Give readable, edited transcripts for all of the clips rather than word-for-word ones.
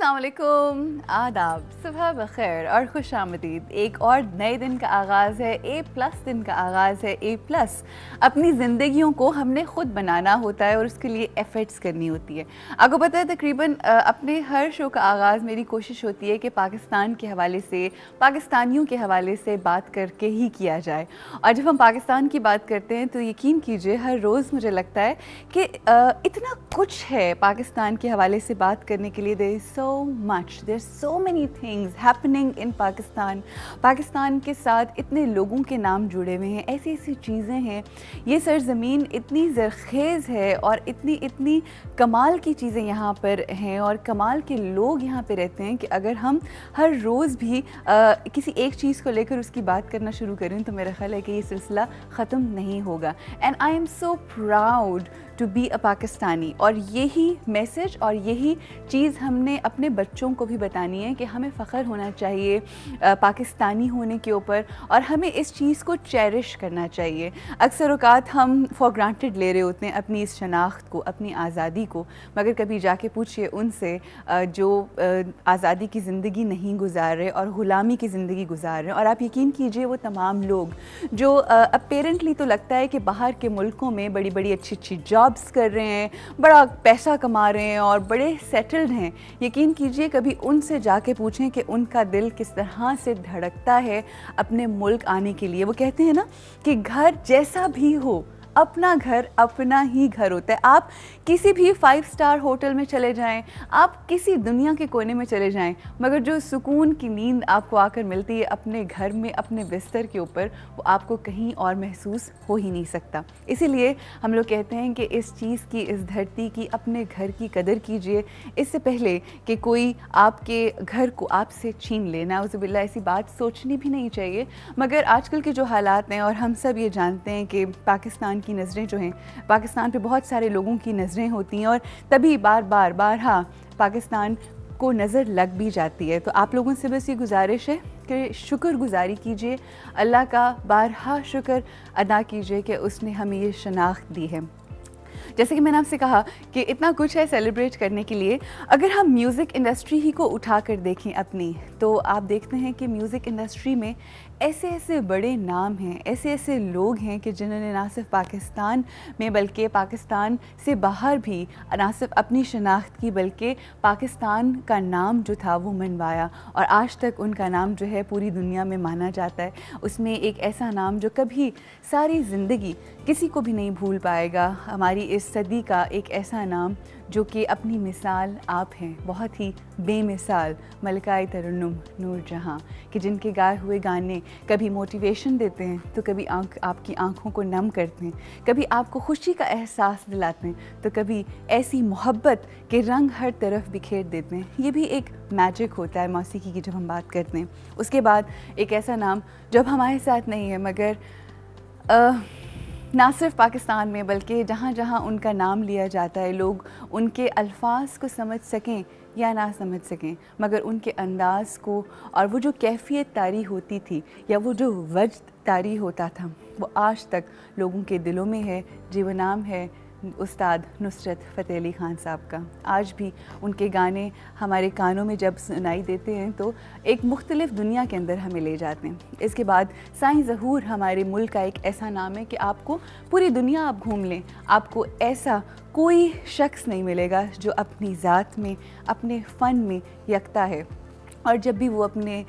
अस्सलाम वालेकुम, आदाब, सुबह बखैर और खुश आमदीद। एक और नए दिन का आगाज़ है, A+ दिन का आगाज़ है। A+ अपनी ज़िंदगियों को हमने ख़ुद बनाना होता है और उसके लिए एफ़र्ट्स करनी होती है। आपको पता है तकरीबन अपने हर शो का आगाज़ मेरी कोशिश होती है कि पाकिस्तान के हवाले से, पाकिस्तानियों के हवाले से बात करके ही किया जाए। और जब हम पाकिस्तान की बात करते हैं तो यकीन कीजिए हर रोज़ मुझे लगता है कि इतना कुछ है पाकिस्तान के हवाले से बात करने के लिए। There is so much, there so many things happening in Pakistan. Pakistan के साथ इतने लोगों के नाम जुड़े हुए हैं, ऐसी ऐसी चीज़ें हैं। ये सरज़मीन इतनी ज़रख़ेज़ है और इतनी कमाल की चीज़ें यहाँ पर हैं और कमाल के लोग यहाँ पे रहते हैं कि अगर हम हर रोज़ भी किसी एक चीज़ को लेकर उसकी बात करना शुरू करें तो मेरा ख़्याल है कि ये सिलसिला ख़त्म नहीं होगा। And I am so proud to be a Pakistani. और यही मैसेज और यही चीज़ हमने अपने बच्चों को भी बतानी है कि हमें फ़ख्र होना चाहिए पाकिस्तानी होने के ऊपर और हमें इस चीज़ को चेरिश करना चाहिए। अक्सर औक़ात हम फॉर ग्रांटेड ले रहे होते हैं अपनी इस शनाख्त को, अपनी आज़ादी को, मगर कभी जाके पूछिए उनसे जो आज़ादी की ज़िंदगी नहीं गुजार रहे और ग़ुलामी की ज़िंदगी गुजार रहे हैं। और आप यकीन कीजिए वो तमाम लोग जो अपेरेंटली तो लगता है कि बाहर के मुल्कों में बड़ी बड़ी अच्छी अच्छी जॉब्स कर रहे हैं, बड़ा पैसा कमा रहे हैं और बड़े सेटल्ड हैं, यकीन कीजिए कभी उनसे जाके पूछें कि उनका दिल किस तरह से धड़कता है अपने मुल्क आने के लिए। वो कहते हैं ना कि घर जैसा भी हो, अपना घर अपना ही घर होता है। आप किसी भी 5 स्टार होटल में चले जाएं, आप किसी दुनिया के कोने में चले जाएं, मगर जो सुकून की नींद आपको आकर मिलती है अपने घर में, अपने बिस्तर के ऊपर, वो आपको कहीं और महसूस हो ही नहीं सकता। इसीलिए हम लोग कहते हैं कि इस चीज़ की, इस धरती की, अपने घर की कदर कीजिए इससे पहले कि कोई आपके घर को आपसे छीन लेना। उज़्बिल्ला, ऐसी बात सोचनी भी नहीं चाहिए। मगर आजकल के जो हालात हैं और हम सब ये जानते हैं कि पाकिस्तान की नज़रें जो हैं, पाकिस्तान पे बहुत सारे लोगों की नज़रें होती हैं और तभी बारहा पाकिस्तान को नज़र लग भी जाती है। तो आप लोगों से बस ये गुजारिश है कि शुक्रगुजारी कीजिए, अल्लाह का बारहा शुक्र अदा कीजिए कि उसने हमें ये शनाख्त दी है। जैसे कि मैंने आपसे कहा कि इतना कुछ है सेलिब्रेट करने के लिए। अगर हम म्यूज़िक इंडस्ट्री ही को उठा कर देखें अपनी, तो आप देखते हैं कि म्यूज़िक इंडस्ट्री में ऐसे ऐसे बड़े नाम हैं, ऐसे ऐसे लोग हैं कि जिन्होंने ना सिर्फ पाकिस्तान में बल्कि पाकिस्तान से बाहर भी ना सिर्फ अपनी शनाख्त की बल्कि पाकिस्तान का नाम जो था वो मनवाया और आज तक उनका नाम जो है पूरी दुनिया में माना जाता है। उसमें एक ऐसा नाम जो कभी सारी ज़िंदगी किसी को भी नहीं भूल पाएगा, हमारी इस सदी का एक ऐसा नाम जो कि अपनी मिसाल आप हैं, बहुत ही बेमिसाल मलकाए तरन्नुम नूर जहाँ, कि जिनके गाए हुए गाने कभी मोटिवेशन देते हैं तो कभी आपकी आँखों को नम करते हैं, कभी आपको खुशी का एहसास दिलाते हैं तो कभी ऐसी मोहब्बत के रंग हर तरफ बिखेर देते हैं। ये भी एक मैजिक होता है मौसीकी की जब हम बात करते हैं। उसके बाद एक ऐसा नाम जब हमारे साथ नहीं है मगर ना सिर्फ पाकिस्तान में बल्कि जहाँ जहाँ उनका नाम लिया जाता है लोग उनके अल्फाज को समझ सकें या ना समझ सकें, मगर उनके अंदाज़ को और वो जो कैफ़ियत तारी होती थी या वो जो वजद तारी होता था वो आज तक लोगों के दिलों में है। जी वो नाम है उस्ताद नुसरत फ़तेह अली ख़ान साहब का। आज भी उनके गाने हमारे कानों में जब सुनाई देते हैं तो एक मुख्तलिफ़ दुनिया के अंदर हमें ले जाते हैं। इसके बाद साईं ज़हूर हमारे मुल्क का एक ऐसा नाम है कि आपको पूरी दुनिया आप घूम लें, आपको ऐसा कोई शख्स नहीं मिलेगा जो अपनी ज़ात में, अपने फ़न में यकता है। और जब भी वो अपने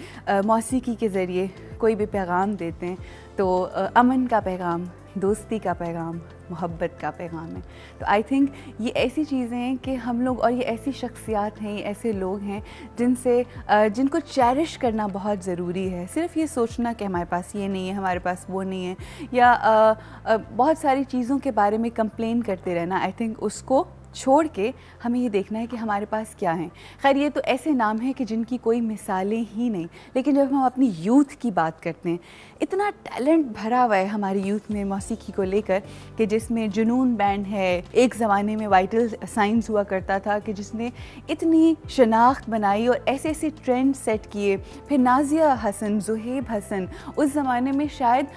मौसीकी के ज़रिए कोई भी पैगाम देते हैं तो अमन का पैगाम, दोस्ती का पैगाम, मोहब्बत का पैगाम है। तो आई थिंक ये ऐसी चीज़ें हैं कि हम लोग और ये ऐसी शख्सियात हैं, ये ऐसे लोग हैं जिनको चेरिश करना बहुत ज़रूरी है। सिर्फ़ ये सोचना कि हमारे पास ये नहीं है, हमारे पास वो नहीं है, या बहुत सारी चीज़ों के बारे में कंप्लेन करते रहना, आई थिंक उसको छोड़ के हमें ये देखना है कि हमारे पास क्या है। खैर ये तो ऐसे नाम हैं कि जिनकी कोई मिसालें ही नहीं, लेकिन जब हम अपनी यूथ की बात करते हैं, इतना टैलेंट भरा हुआ है हमारी यूथ में मौसीकी को लेकर कि जिसमें जुनून बैंड है, एक ज़माने में वाइटल साइंस हुआ करता था कि जिसने इतनी शनाख्त बनाई और ऐसे ऐसे ट्रेंड सेट किए। फिर नाज़िया हसन, ज़ुहेब हसन, उस ज़माने में शायद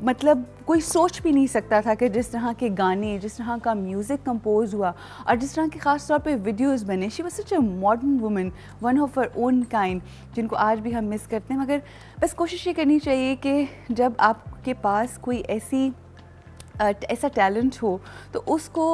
मतलब कोई सोच भी नहीं सकता था कि जिस तरह के गाने, जिस तरह का म्यूज़िक कंपोज हुआ और जिस तरह के ख़ास तौर पे वीडियोस बने। She was such a modern woman, one of her own kind, जिनको आज भी हम मिस करते हैं। मगर बस कोशिश ये करनी चाहिए कि जब आपके पास कोई ऐसा टैलेंट हो तो उसको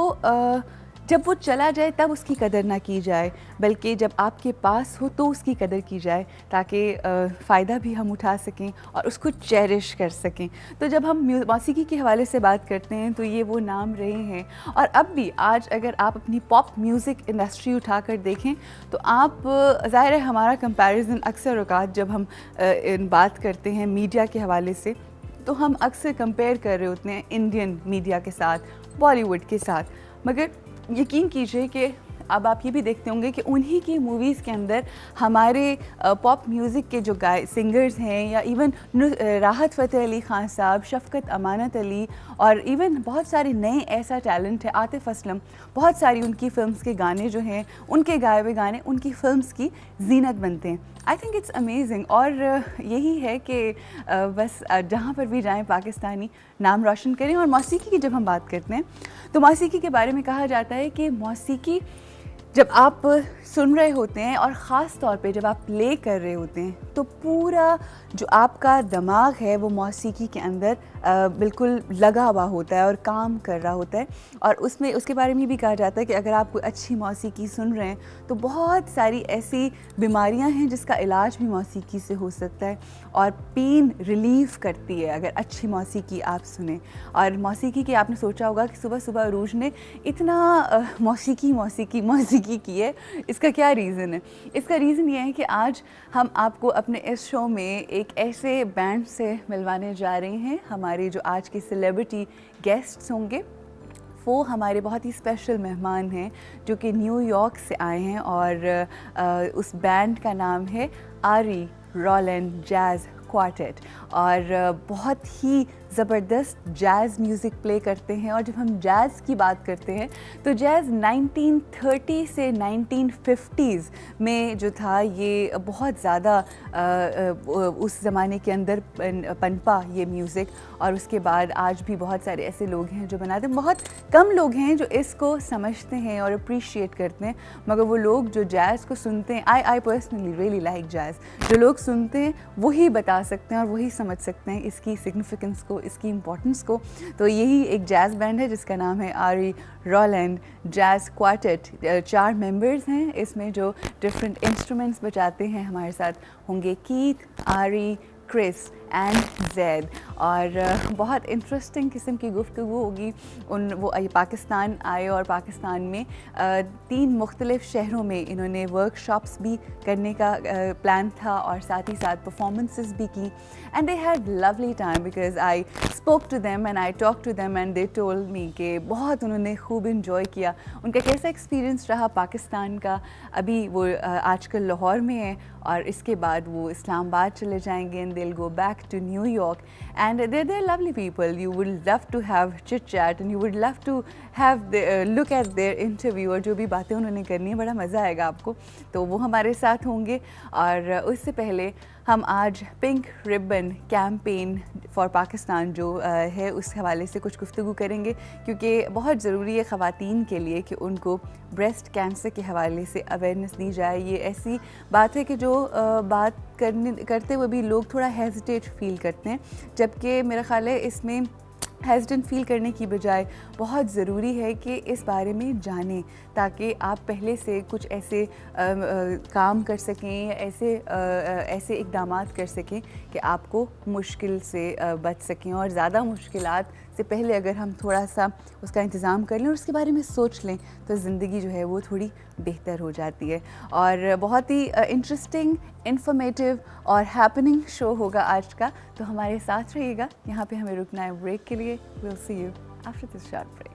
जब वो चला जाए तब उसकी कदर ना की जाए, बल्कि जब आपके पास हो तो उसकी कदर की जाए, ताकि फ़ायदा भी हम उठा सकें और उसको चेरिश कर सकें। तो जब हम मौसीकी के हवाले से बात करते हैं तो ये वो नाम रहे हैं। और अब भी आज अगर आप अपनी पॉप म्यूज़िक इंडस्ट्री उठा कर देखें तो आप ज़ाहिर है हमारा कंपैरिजन अक्सर औक़ात जब हम बात करते हैं मीडिया के हवाले से तो हम अक्सर कंपेयर कर रहे होते हैं इंडियन मीडिया के साथ, बॉलीवुड के साथ। मगर यकीन कीजिए कि अब आप ये भी देखते होंगे कि उन्हीं की मूवीज़ के अंदर हमारे पॉप म्यूज़िक के जो सिंगर्स हैं, या इवन राहत फ़तेह अली ख़ान साहब, शफ़क़त अमानत अली, और इवन बहुत सारे नए ऐसा टैलेंट है, आतिफ़ असलम, बहुत सारी उनकी फ़िल्म्स के गाने जो हैं, उनके गाए हुए गाने उनकी फ़िल्म्स की ज़ीनत बनते हैं। I think it's amazing. और यही है कि बस जहाँ पर भी जाएँ पाकिस्तानी नाम रोशन करें। और मौसीकी की जब हम बात करते हैं तो मौसीकी के बारे में कहा जाता है कि मौसीकी जब आप सुन रहे होते हैं और ख़ास तौर पे जब आप प्ले कर रहे होते हैं तो पूरा जो आपका दिमाग है वो मौसीकी के अंदर बिल्कुल लगा हुआ होता है और काम कर रहा होता है। और उसमें उसके बारे में भी कहा जाता है कि अगर आप कोई अच्छी मौसीकी सुन रहे हैं तो बहुत सारी ऐसी बीमारियां हैं जिसका इलाज भी मौसीकी से हो सकता है, और पेन रिलीफ़ करती है अगर अच्छी मौसीकी आप सुने। और मौसीकी की आपने सोचा होगा कि सुबह सुबह अरूज ने इतना मौसीकी की है, इसका क्या रीज़न है? इसका रीज़न ये है कि आज हम आपको अपने इस शो में एक ऐसे बैंड से मिलवाने जा रहे हैं। हमारे जो आज के सेलिब्रिटी गेस्ट्स होंगे वो हमारे बहुत ही स्पेशल मेहमान हैं जो कि न्यूयॉर्क से आए हैं, और उस बैंड का नाम है आरी रोलैंड जैज़ क्वार्टेट, और बहुत ही ज़बरदस्त जैज़ म्यूज़िक प्ले करते हैं। और जब हम जैज़ की बात करते हैं तो जैज़ 1930 से 1950s में जो था ये बहुत ज़्यादा उस ज़माने के अंदर पनपा ये म्यूज़िक। और उसके बाद आज भी बहुत सारे ऐसे लोग हैं जो बनाते हैं, बहुत कम लोग हैं जो इसको समझते हैं और अप्रिशिएट करते हैं, मगर वो लोग जो जैज़ को सुनते हैं, I personally really like jazz, जो लोग सुनते हैं वही बता सकते हैं और वही समझ सकते हैं इसकी सिग्निफिकेंस को, इसकी इम्पोर्टेंस को। तो यही एक जैज़ बैंड है जिसका नाम है आरी रोलैंड जैज़ क्वार्टेट। 4 मेंबर्स हैं इसमें जो डिफरेंट इंस्ट्रूमेंट्स बजाते हैं। हमारे साथ होंगे कीथ, आरी, क्रिस एंड जैद, और बहुत इंटरेस्टिंग किस्म की गुफ्तगू होगी। वो पाकिस्तान आए और पाकिस्तान में 3 मुख्तलिफ शहरों में इन्होंने वर्कशॉप्स भी करने का प्लान था, और साथ ही साथ परफॉर्मेंसेस भी की। And they had lovely time because I spoke to them and I talk to them and they told me कि बहुत उन्होंने खूब इंजॉय किया। उनका कैसा एक्सपीरियंस रहा पाकिस्तान का। अभी वो आजकल लाहौर में है और इसके बाद वो इस्लामाबाद चले जाएंगे and they'll go back to New York, and they're lovely people. You would love to have chit chat and you would love to have look at their interview, और जो भी बातें उन्होंने करनी है बड़ा मज़ा आएगा आपको। तो वो हमारे साथ होंगे। और उससे पहले हम आज pink ribbon campaign for Pakistan जो है उस हवाले से कुछ गुफ्तगू करेंगे, क्योंकि बहुत ज़रूरी है ख़वातीन के लिए कि उनको ब्रेस्ट कैंसर के हवाले से अवेयरनेस दी जाए। ये ऐसी बात है कि जो बात करते हुए भी लोग थोड़ा हेजिटेट फील करते हैं, जबकि मेरा ख़्याल है इसमें हेजिटेंट फील करने की बजाय बहुत ज़रूरी है कि इस बारे में जानें, ताकि आप पहले से कुछ ऐसे काम कर सकें, ऐसे इक़दामात कर सकें कि आपको मुश्किल से बच सकें। और ज़्यादा मुश्किलात से पहले अगर हम थोड़ा सा उसका इंतज़ाम कर लें और उसके बारे में सोच लें तो ज़िंदगी जो है वो थोड़ी बेहतर हो जाती है। और बहुत ही इंटरेस्टिंग, इन्फॉर्मेटिव और हैपनिंग शो होगा आज का, तो हमारे साथ रहिएगा। यहाँ पे हमें रुकना है ब्रेक के लिए। Will see you after this short break.